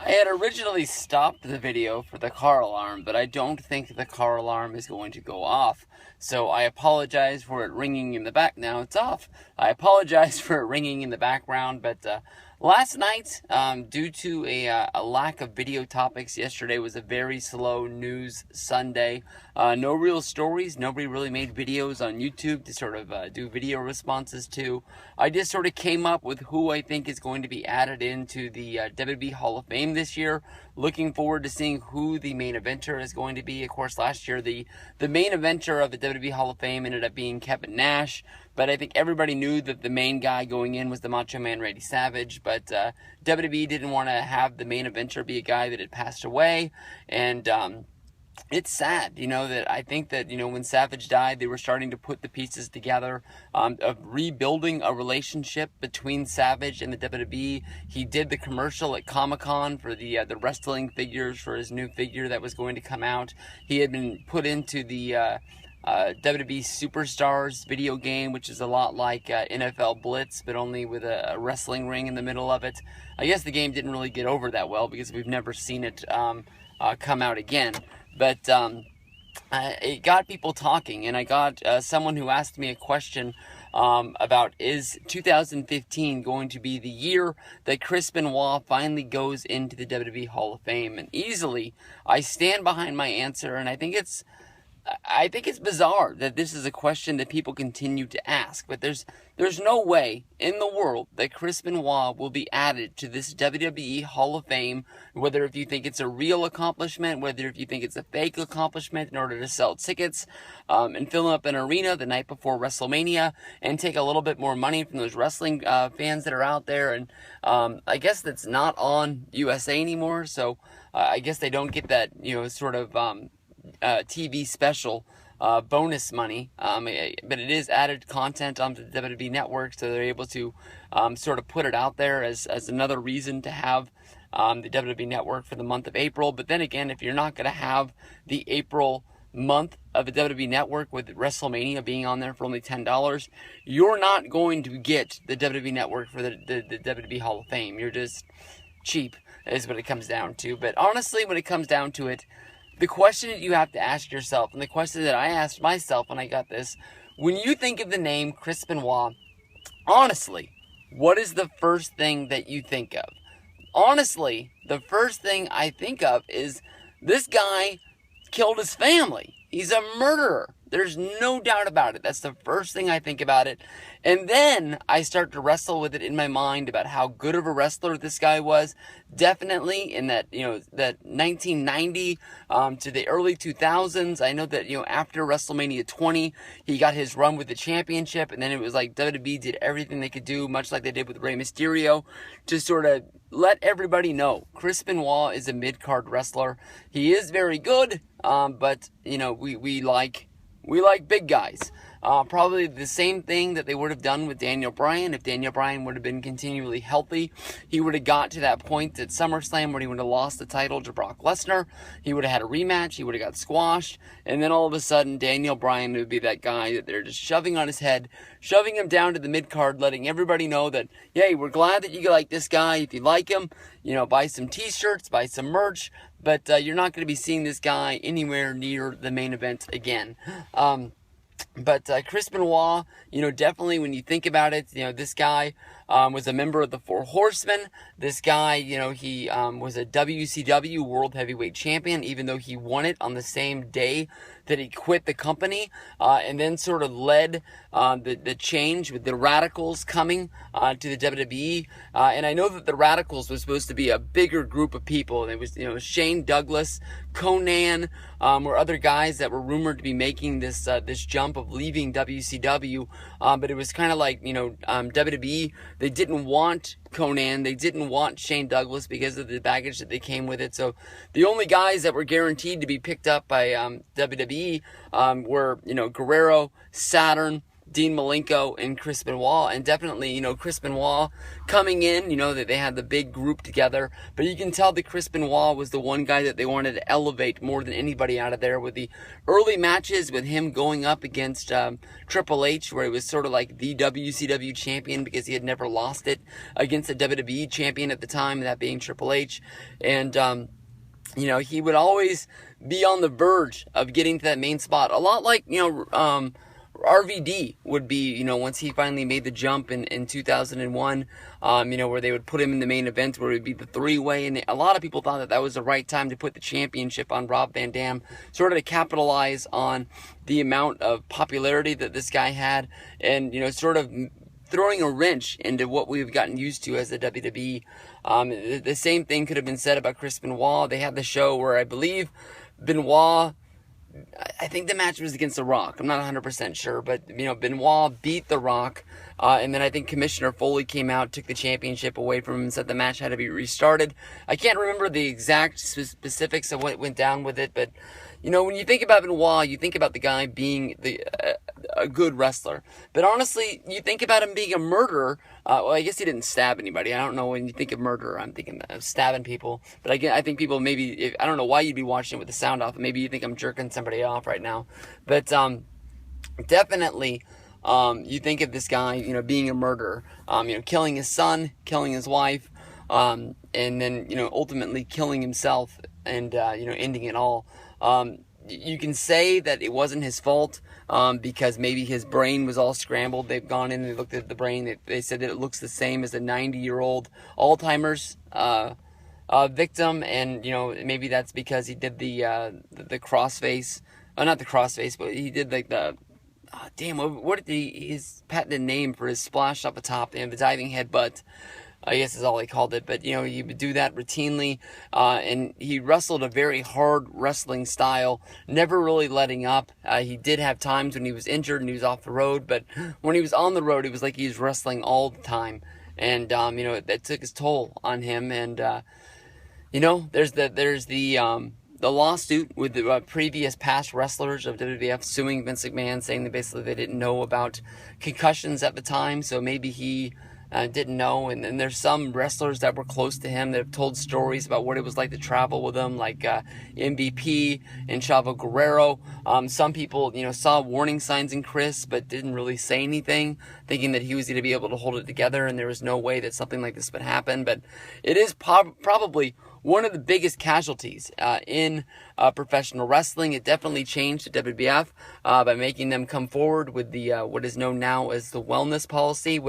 I had originally stopped the video for the car alarm, but I don't think the car alarm is going to go off. So I apologize for it ringing in the back. Now it's off. I apologize for it ringing in the background, but last night, due to a lack of video topics, yesterday was a very slow news Sunday. No real stories. Nobody really made videos on YouTube to sort of do video responses to. I just sort of came up with who I think is going to be added into the WWE Hall of Fame this year. Looking forward to seeing who the main eventer is going to be. Of course, last year the main eventer of the WWE Hall of Fame ended up being Kevin Nash. But I think everybody knew that the main guy going in was the Macho Man Randy Savage. But WWE didn't want to have the main eventer be a guy that had passed away. And it's sad, that I think that, when Savage died, they were starting to put the pieces together of rebuilding a relationship between Savage and the WWE. He did the commercial at Comic-Con for the wrestling figures for his new figure that was going to come out. He had been put into the WWE Superstars video game, which is a lot like NFL Blitz, but only with a wrestling ring in the middle of it. I guess the game didn't really get over that well because we've never seen it come out again. But it got people talking, and I got someone who asked me a question about, is 2015 going to be the year that Chris Benoit finally goes into the WWE Hall of Fame? And easily, I stand behind my answer, and I think it's bizarre that this is a question that people continue to ask, but there's no way in the world that Chris Benoit will be added to this WWE Hall of Fame, whether if you think it's a real accomplishment, whether if you think it's a fake accomplishment in order to sell tickets and fill up an arena the night before WrestleMania and take a little bit more money from those wrestling fans that are out there. And I guess that's not on USA anymore, so I guess they don't get that, sort of TV special bonus money, but it is added content onto the WWE Network, so they're able to sort of put it out there as another reason to have the WWE Network for the month of April. But then again, if you're not going to have the April month of the WWE Network with WrestleMania being on there for only $10, you're not going to get the WWE Network for the WWE Hall of Fame. You're just cheap, is what it comes down to. But honestly, when it comes down to it, the question that you have to ask yourself, and the question that I asked myself when I got this, when you think of the name Chris Benoit, honestly, what is the first thing that you think of? Honestly, the first thing I think of is this guy killed his family. He's a murderer. There's no doubt about it. That's the first thing I think about it. And then I start to wrestle with it in my mind about how good of a wrestler this guy was. Definitely in that, that 1990 to the early 2000s. I know that, after WrestleMania 20, he got his run with the championship. And then it was like WWE did everything they could do, much like they did with Rey Mysterio, to sort of let everybody know Chris Benoit is a mid-card wrestler. He is very good, but, we like big guys. Probably the same thing that they would have done with Daniel Bryan. If Daniel Bryan would have been continually healthy, he would have got to that point at SummerSlam where he would have lost the title to Brock Lesnar. He would have had a rematch. He would have got squashed. And then all of a sudden, Daniel Bryan would be that guy that they're just shoving on his head, shoving him down to the mid-card, letting everybody know that, hey, we're glad that you like this guy. If you like him, buy some t-shirts, buy some merch. But you're not going to be seeing this guy anywhere near the main event again. But Chris Benoit, definitely when you think about it, this guy was a member of the Four Horsemen. This guy, he was a WCW World Heavyweight Champion, even though he won it on the same day that he quit the company, and then sort of led the change with the Radicals coming to the WWE. And I know that the Radicals was supposed to be a bigger group of people. And it was, Shane Douglas, Conan, or other guys that were rumored to be making this jump of leaving WCW. But it was kind of like, WWE, they didn't want Conan, they didn't want Shane Douglas because of the baggage that they came with it. So the only guys that were guaranteed to be picked up by WWE were, Guerrero, Saturn, Dean Malenko and Chris Benoit, and definitely, Chris Benoit coming in, that they had the big group together, but you can tell that Chris Benoit was the one guy that they wanted to elevate more than anybody out of there, with the early matches with him going up against Triple H, where he was sort of like the WCW champion because he had never lost it, against the WWE champion at the time, that being Triple H, and he would always be on the verge of getting to that main spot, a lot like, RVD would be, once he finally made the jump in 2001, where they would put him in the main event, where it would be the three-way, and a lot of people thought that was the right time to put the championship on Rob Van Dam, sort of to capitalize on the amount of popularity that this guy had, and, sort of throwing a wrench into what we've gotten used to as the WWE. The same thing could have been said about Chris Benoit. They had the show where I believe Benoit, I think the match was against The Rock. I'm not 100% sure, but, Benoit beat The Rock, and then I think Commissioner Foley came out, took the championship away from him, and said the match had to be restarted. I can't remember the exact specifics of what went down with it, but, when you think about Benoit, you think about the guy being a good wrestler. But honestly, you think about him being a murderer. Well, I guess he didn't stab anybody. I don't know, when you think of murderer, I'm thinking of stabbing people. But I think people maybe, I don't know why you'd be watching it with the sound off. Maybe you think I'm jerking somebody off right now. But definitely, you think of this guy, being a murderer. Killing his son, killing his wife, and then, ultimately killing himself and, ending it all. You can say that it wasn't his fault, because maybe his brain was all scrambled. They've gone in and they looked at the brain. They said that it looks the same as a 90-year-old Alzheimer's victim, and maybe that's because he did the crossface. Not the crossface, but he did like the what did his patented name for his splash off the top, the diving headbutt, I guess is all he called it. But, he would do that routinely. And he wrestled a very hard wrestling style, never really letting up. He did have times when he was injured and he was off the road. But when he was on the road, it was like he was wrestling all the time. And, that took its toll on him. And, there's the lawsuit with the previous past wrestlers of WWF suing Vince McMahon, saying that basically they didn't know about concussions at the time. So maybe he didn't know, and there's some wrestlers that were close to him that have told stories about what it was like to travel with him, like MVP and Chavo Guerrero. Some people, saw warning signs in Chris, but didn't really say anything, thinking that he was going to be able to hold it together, and there was no way that something like this would happen. But it is probably one of the biggest casualties in professional wrestling. It definitely changed the WWF by making them come forward with the what is known now as the wellness policy,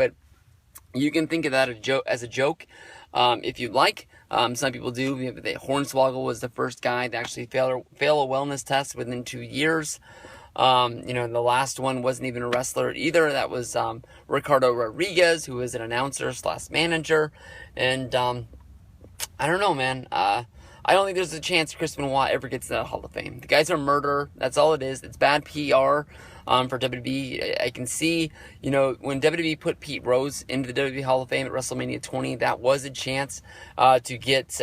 you can think of that as a joke, if you'd like. Some people do. Hornswoggle was the first guy to actually fail a wellness test within 2 years. The last one wasn't even a wrestler either. That was Ricardo Rodriguez, who was an announcer / manager. And I don't know, man. I don't think there's a chance Chris Benoit ever gets to that Hall of Fame. The guy's a murderer. That's all it is. It's bad PR. For WWE, I can see, when WWE put Pete Rose into the WWE Hall of Fame at WrestleMania 20, that was a chance to get,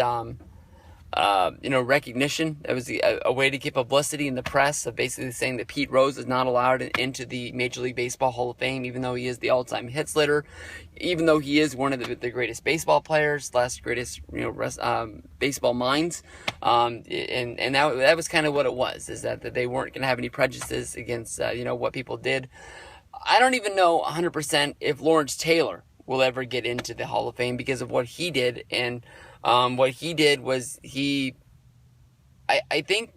recognition. That was a way to get publicity in the press of basically saying that Pete Rose is not allowed into the Major League Baseball Hall of Fame, even though he is the all-time hits leader, even though he is one of the greatest baseball players, greatest, baseball minds. And that was kind of what it was, is that they weren't going to have any prejudices against, what people did. I don't even know 100% if Lawrence Taylor will ever get into the Hall of Fame because of what he did. And what he did was I think,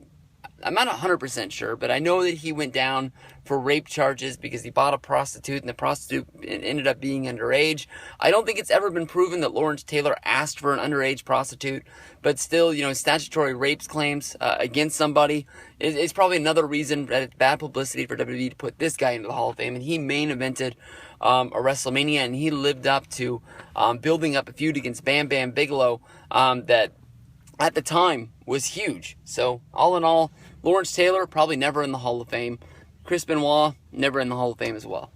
I'm not 100% sure, but I know that he went down for rape charges because he bought a prostitute, and the prostitute ended up being underage. I don't think it's ever been proven that Lawrence Taylor asked for an underage prostitute, but still, statutory rapes claims against somebody is probably another reason that it's bad publicity for WWE to put this guy into the Hall of Fame. And he main evented a WrestleMania, and he lived up to building up a feud against Bam Bam Bigelow that at the time was huge. So all in all, Lawrence Taylor probably never in the Hall of Fame. Chris Benoit never in the Hall of Fame as well.